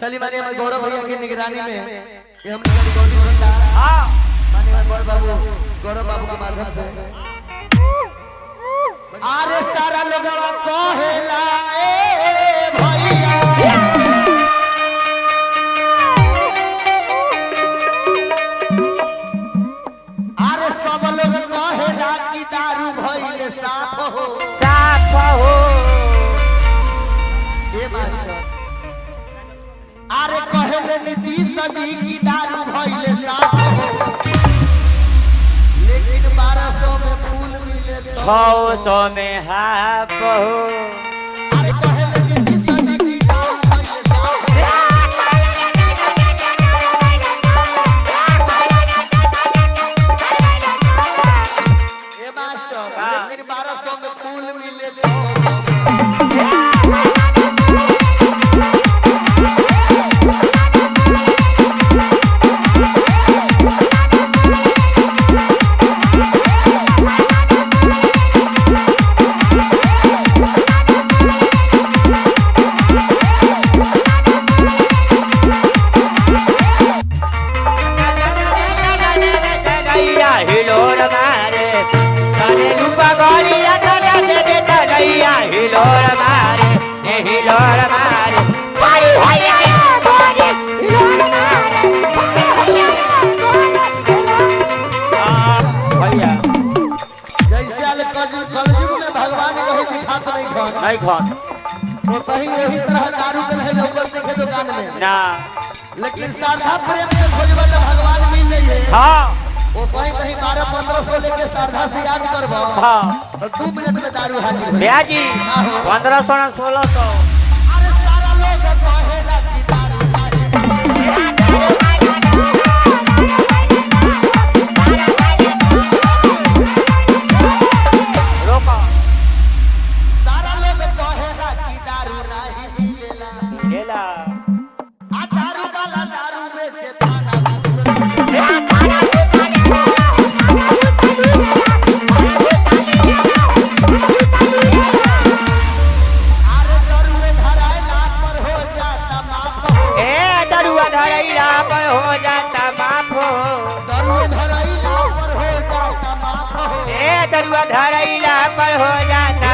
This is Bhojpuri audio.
चलिए माने गौरव भैया की निगरानी में ये हम गौरी भंडा हां माने गौरव बाबू के माध्यम से अरे सारा लोगवा कहेला ए भैया अरे सब लोग कहेला कि दारू भइले साफ हो ए मास्टर अरे कहेले नीतीश जी की दारू भइले साफ हो लेकिन 1200 में फूल मिले 600 में हाफ हो अरे कहेले नीतीश जी की दारू भइले साफ हो ए मास्टर लेकिन 1200 में फूल मिले 600 नहीं खान तो सही वही तरह दारू के रहे ऊपर देखे दुकान में ना लेकिन श्रद्धा प्रेम से खोजबा तो भगवान मिल जाइए हां वो सही कहीं 1200-1500 लेके श्रद्धा से याद करबो हां तो 2 मिनट में दारू हाजिर भैया जी 1500 ना 1600 अरे सारा लोग कहेला कि दारू रोका सारा लोग कहेला कि दारू नहीं मिलेला लेला आ दारू वाला दारू बेचे थाना अरे दरुए धराइला पर हो जाता माफ ए दरुआ धरैला पर हो जाता माफ हो दरुए धराइला पर हो जाता माफ ए दरुआ धरैला पर हो जाता